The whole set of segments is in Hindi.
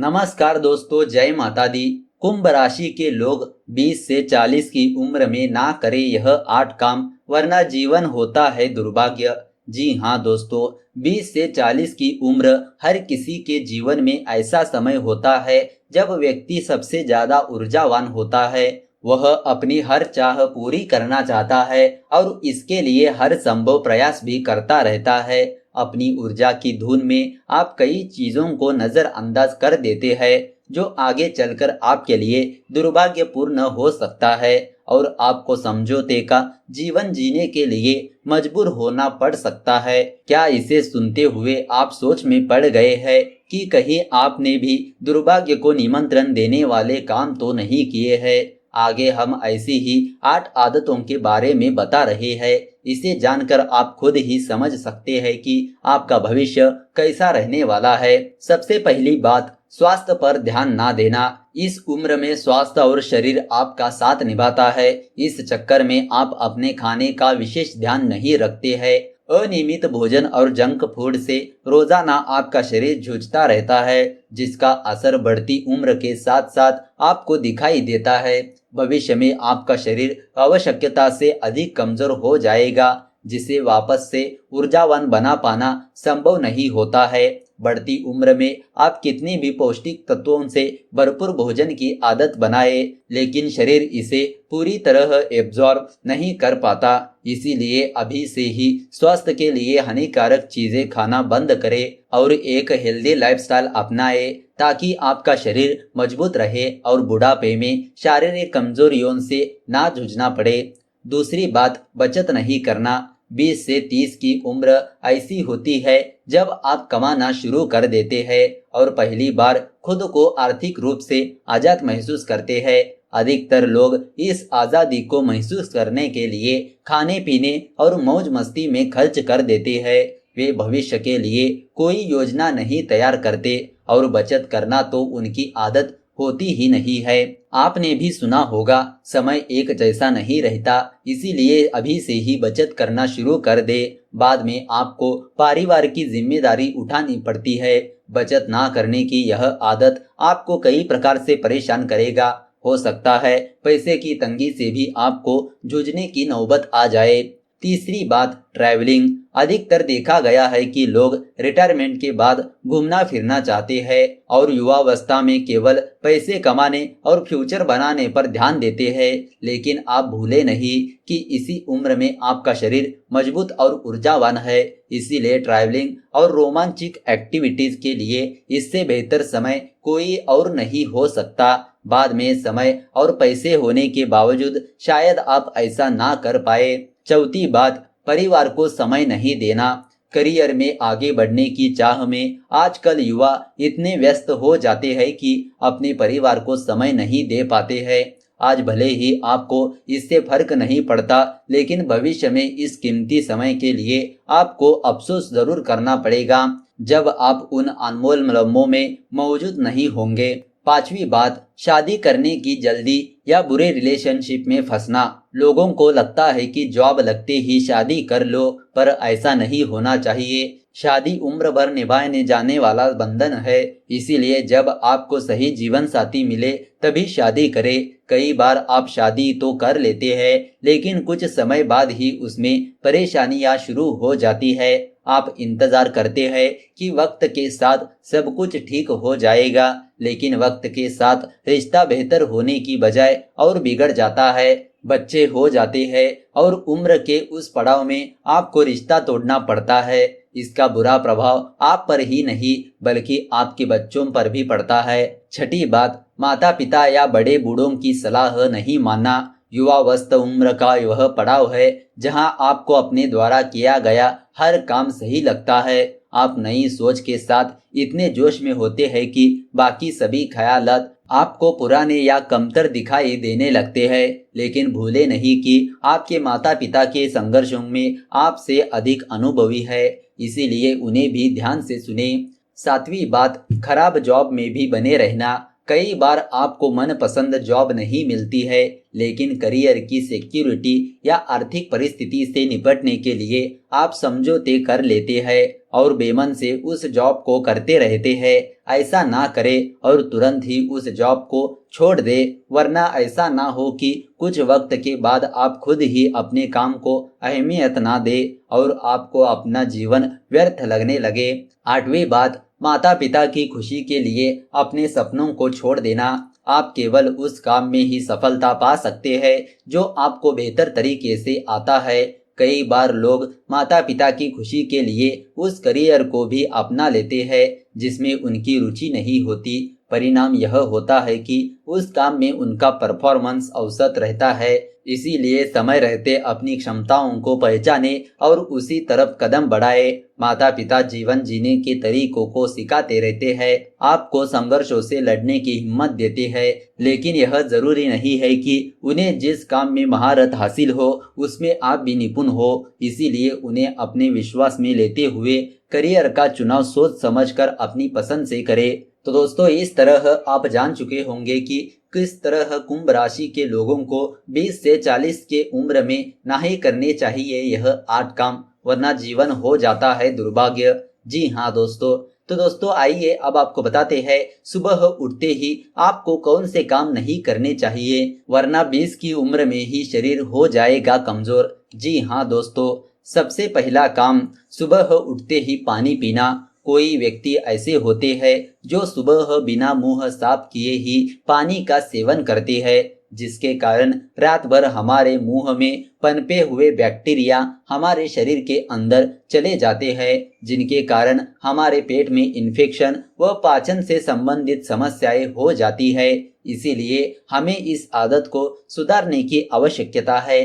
नमस्कार दोस्तों, जय माता दी। कुंभ राशि के लोग 20 से 40 की उम्र में ना करें यह 8 काम, वरना जीवन होता है दुर्भाग्य। जी हाँ दोस्तों, 20 से 40 की उम्र हर किसी के जीवन में ऐसा समय होता है जब व्यक्ति सबसे ज्यादा ऊर्जावान होता है। वह अपनी हर चाह पूरी करना चाहता है और इसके लिए हर संभव प्रयास भी करता रहता है। अपनी ऊर्जा की धुन में आप कई चीजों को नजरअंदाज कर देते हैं जो आगे चलकर आपके लिए दुर्भाग्यपूर्ण हो सकता है और आपको समझौते का जीवन जीने के लिए मजबूर होना पड़ सकता है। क्या इसे सुनते हुए आप सोच में पड़ गए हैं कि कहीं आपने भी दुर्भाग्य को निमंत्रण देने वाले काम तो नहीं किए हैं? आगे हम ऐसी ही 8 आदतों के बारे में बता रहे हैं। इसे जानकर आप खुद ही समझ सकते हैं कि आपका भविष्य कैसा रहने वाला है। सबसे पहली बात, स्वास्थ्य पर ध्यान ना देना। इस उम्र में स्वास्थ्य और शरीर आपका साथ निभाता है। इस चक्कर में आप अपने खाने का विशेष ध्यान नहीं रखते हैं। अनियमित भोजन और जंक फूड से रोजाना आपका शरीर जूझता रहता है, जिसका असर बढ़ती उम्र के साथ साथ आपको दिखाई देता है। भविष्य में आपका शरीर आवश्यकता से अधिक कमजोर हो जाएगा, जिसे वापस से ऊर्जावान बना पाना संभव नहीं होता है। बढ़ती उम्र में आप कितनी भी पौष्टिक तत्वों से भरपूर भोजन की आदत बनाए, लेकिन शरीर इसे पूरी तरह एब्जॉर्ब नहीं कर पाता। इसीलिए अभी से ही स्वास्थ्य के लिए हानिकारक चीजें खाना बंद करें और एक हेल्दी लाइफस्टाइल अपनाएं, ताकि आपका शरीर मजबूत रहे और बुढ़ापे में शारीरिक कमजोरियों से ना जूझना पड़े। दूसरी बात, बचत नहीं करना। 20 से 30 की उम्र ऐसी होती है जब आप कमाना शुरू कर देते हैं और पहली बार खुद को आर्थिक रूप से आजाद महसूस करते हैं। अधिकतर लोग इस आजादी को महसूस करने के लिए खाने पीने और मौज मस्ती में खर्च कर देते हैं। वे भविष्य के लिए कोई योजना नहीं तैयार करते और बचत करना तो उनकी आदत होती ही नहीं है। आपने भी सुना होगा, समय एक जैसा नहीं रहता, इसीलिए अभी से ही बचत करना शुरू कर दे। बाद में आपको परिवार की जिम्मेदारी उठानी पड़ती है। बचत ना करने की यह आदत आपको कई प्रकार से परेशान करेगा। हो सकता है पैसे की तंगी से भी आपको जूझने की नौबत आ जाए। तीसरी बात, ट्रैवलिंग। अधिकतर देखा गया है कि लोग रिटायरमेंट के बाद घूमना फिरना चाहते हैं और युवावस्था में केवल पैसे कमाने और फ्यूचर बनाने पर ध्यान देते हैं, लेकिन आप भूले नहीं कि इसी उम्र में आपका शरीर मजबूत और ऊर्जावान है। इसीलिए ट्रैवलिंग और रोमांचिक एक्टिविटीज के लिए इससे बेहतर समय कोई और नहीं हो सकता। बाद में समय और पैसे होने के बावजूद शायद आप ऐसा ना कर पाए। चौथी बात, परिवार को समय नहीं देना। करियर में आगे बढ़ने की चाह में आजकल युवा इतने व्यस्त हो जाते हैं कि अपने परिवार को समय नहीं दे पाते हैं। आज भले ही आपको इससे फर्क नहीं पड़ता, लेकिन भविष्य में इस कीमती समय के लिए आपको अफसोस जरूर करना पड़ेगा जब आप उन अनमोल लम्हों में मौजूद नहीं होंगे। पांचवी बात, शादी करने की जल्दी या बुरे रिलेशनशिप में फंसना। लोगों को लगता है कि जॉब लगते ही शादी कर लो, पर ऐसा नहीं होना चाहिए। शादी उम्र भर निभाने जाने वाला बंधन है, इसीलिए जब आपको सही जीवन साथी मिले तभी शादी करें। कई बार आप शादी तो कर लेते हैं, लेकिन कुछ समय बाद ही उसमें परेशानियां शुरू हो जाती है। आप इंतजार करते हैं कि वक्त के साथ सब कुछ ठीक हो जाएगा, लेकिन वक्त के साथ रिश्ता बेहतर होने की बजाय और बिगड़ जाता है। बच्चे हो जाते हैं और उम्र के उस पड़ाव में आपको रिश्ता तोड़ना पड़ता है। इसका बुरा प्रभाव आप पर ही नहीं बल्कि आपके बच्चों पर भी पड़ता है। छठी बात, माता पिता या बड़े बूढ़ों की सलाह नहीं मानना। युवावस्था उम्र का वह पड़ाव है जहां आपको अपने द्वारा किया गया हर काम सही लगता है। आप नई सोच के साथ इतने जोश में होते हैं कि बाकी सभी ख्यालात आपको पुराने या कमतर दिखाई देने लगते हैं, लेकिन भूले नहीं कि आपके माता पिता के संघर्षों में आपसे अधिक अनुभवी है, इसीलिए उन्हें भी ध्यान से सुने। सातवीं बात, खराब जॉब में भी बने रहना। कई बार आपको मनपसंद जॉब नहीं मिलती है, लेकिन करियर की सिक्योरिटी या आर्थिक परिस्थिति से निपटने के लिए आप समझौते कर लेते हैं और बेमन से उस जॉब को करते रहते हैं। ऐसा ना करें और तुरंत ही उस जॉब को छोड़ दे, वरना ऐसा ना हो कि कुछ वक्त के बाद आप खुद ही अपने काम को अहमियत ना दे और आपको अपना जीवन व्यर्थ लगने लगे। आठवीं बात, माता पिता की खुशी के लिए अपने सपनों को छोड़ देना। आप केवल उस काम में ही सफलता पा सकते हैं जो आपको बेहतर तरीके से आता है। कई बार लोग माता पिता की खुशी के लिए उस करियर को भी अपना लेते हैं जिसमें उनकी रुचि नहीं होती। परिणाम यह होता है कि उस काम में उनका परफॉर्मेंस औसत रहता है। इसीलिए समय रहते अपनी क्षमताओं को पहचाने और उसी तरफ कदम बढ़ाए। माता पिता जीवन जीने के तरीकों को सिखाते रहते हैं, आपको संघर्षों से लड़ने की हिम्मत देते हैं, लेकिन यह जरूरी नहीं है कि उन्हें जिस काम में महारत हासिल हो उसमें आप भी निपुण हो। इसीलिए उन्हें अपने विश्वास में लेते हुए करियर का चुनाव सोच समझकर अपनी पसंद से करें। तो दोस्तों, इस तरह आप जान चुके होंगे कि किस तरह कुंभ राशि के लोगों को 20 से 40 के उम्र में नहीं करने चाहिए यह 8 काम, वरना जीवन हो जाता है दुर्भाग्य। जी हाँ दोस्तों, तो दोस्तों आइए अब आपको बताते हैं सुबह उठते ही आपको कौन से काम नहीं करने चाहिए, वरना 20 की उम्र में ही शरीर हो जाएगा कमजोर। जी हाँ दोस्तों, सबसे पहला काम, सुबह उठते ही पानी पीना। कोई व्यक्ति ऐसे होते हैं जो सुबह बिना मुंह साफ किए ही पानी का सेवन करते हैं, जिसके कारण रात भर हमारे मुंह में पनपे हुए बैक्टीरिया हमारे शरीर के अंदर चले जाते हैं, जिनके कारण हमारे पेट में इन्फेक्शन व पाचन से संबंधित समस्याएं हो जाती है। इसीलिए हमें इस आदत को सुधारने की आवश्यकता है।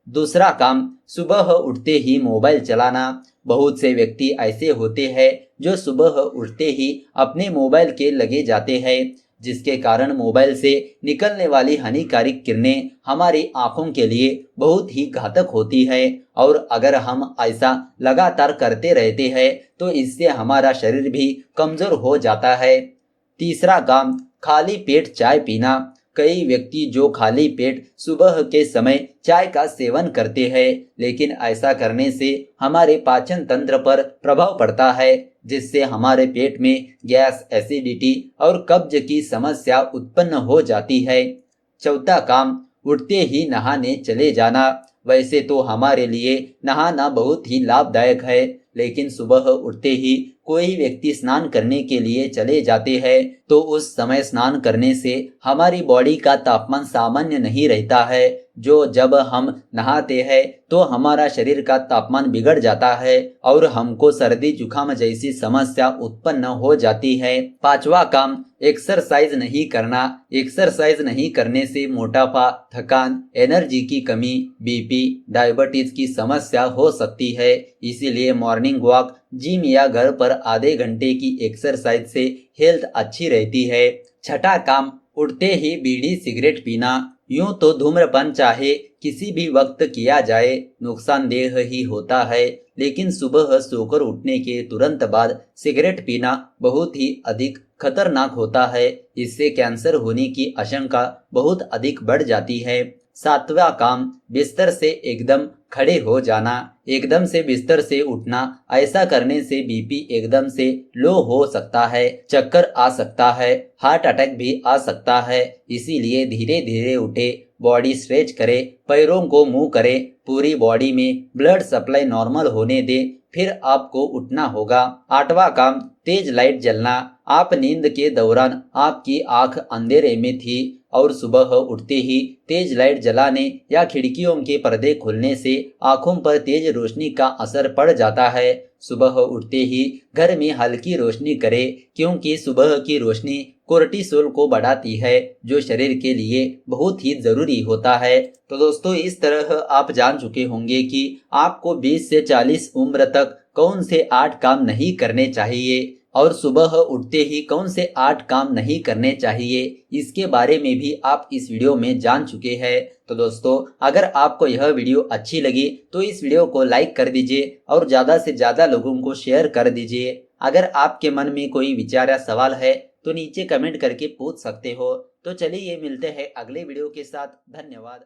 दूसरा काम, सुबह उठते ही मोबाइल चलाना। बहुत से व्यक्ति ऐसे होते हैं जो सुबह उठते ही अपने मोबाइल के लगे जाते हैं, जिसके कारण मोबाइल से निकलने वाली हानिकारक किरणें हमारी आंखों के लिए बहुत ही घातक होती है और अगर हम ऐसा लगातार करते रहते हैं तो इससे हमारा शरीर भी कमजोर हो जाता है। तीसरा काम, खाली पेट चाय पीना। कई व्यक्ति जो खाली पेट सुबह के समय चाय का सेवन करते हैं, लेकिन ऐसा करने से हमारे पाचन तंत्र पर प्रभाव पड़ता है, जिससे हमारे पेट में गैस, एसिडिटी और कब्ज की समस्या उत्पन्न हो जाती है। चौथा काम, उठते ही नहाने चले जाना। वैसे तो हमारे लिए नहाना बहुत ही लाभदायक है, लेकिन सुबह उठते ही कोई व्यक्ति स्नान करने के लिए चले जाते हैं तो उस समय स्नान करने से हमारी बॉडी का तापमान सामान्य नहीं रहता है, जो जब हम नहाते हैं तो हमारा शरीर का तापमान बिगड़ जाता है और हमको सर्दी जुकाम जैसी समस्या उत्पन्न हो जाती है। पांचवा काम, एक्सरसाइज नहीं करना। एक्सरसाइज नहीं करने से मोटापा, थकान, एनर्जी की कमी, बीपी, डायबिटीज की समस्या हो सकती है। इसीलिए मॉर्निंग वॉक, जिम या घर पर आधे घंटे की एक्सरसाइज से हेल्थ अच्छी रहती है। छठा काम, उठते ही बीड़ी सिगरेट पीना। यूं तो धूम्रपान चाहे किसी भी वक्त किया जाए नुकसानदेह ही होता है, लेकिन सुबह सोकर उठने के तुरंत बाद सिगरेट पीना बहुत ही अधिक खतरनाक होता है। इससे कैंसर होने की आशंका बहुत अधिक बढ़ जाती है। सातवां काम, बिस्तर से एकदम खड़े हो जाना। एकदम से बिस्तर से उठना, ऐसा करने से बीपी एकदम से लो हो सकता है, चक्कर आ सकता है, हार्ट अटैक भी आ सकता है। इसीलिए धीरे धीरे उठे, बॉडी स्ट्रेच करे, पैरों को मूव करे, पूरी बॉडी में ब्लड सप्लाई नॉर्मल होने दे, फिर आपको उठना होगा। आठवां काम, तेज लाइट जलना। आप नींद के दौरान आपकी आंख अंधेरे में थी और सुबह उठते ही तेज लाइट जलाने या खिड़कियों के पर्दे खोलने से आंखों पर तेज रोशनी का असर पड़ जाता है। सुबह उठते ही घर में हल्की रोशनी करें, क्योंकि सुबह की रोशनी कोर्टिसोल को बढ़ाती है, जो शरीर के लिए बहुत ही जरूरी होता है। तो दोस्तों, इस तरह आप जान चुके होंगे कि आपको 20 से 40 उम्र तक कौन से 8 काम नहीं करने चाहिए और सुबह उठते ही कौन से 8 काम नहीं करने चाहिए, इसके बारे में भी आप इस वीडियो में जान चुके हैं। तो दोस्तों, अगर आपको यह वीडियो अच्छी लगी तो इस वीडियो को लाइक कर दीजिए और ज़्यादा से ज़्यादा लोगों को शेयर कर दीजिए। अगर आपके मन में कोई विचार या सवाल है तो नीचे कमेंट करके पूछ सकते हो। तो चलिए मिलते हैं अगले वीडियो के साथ। धन्यवाद।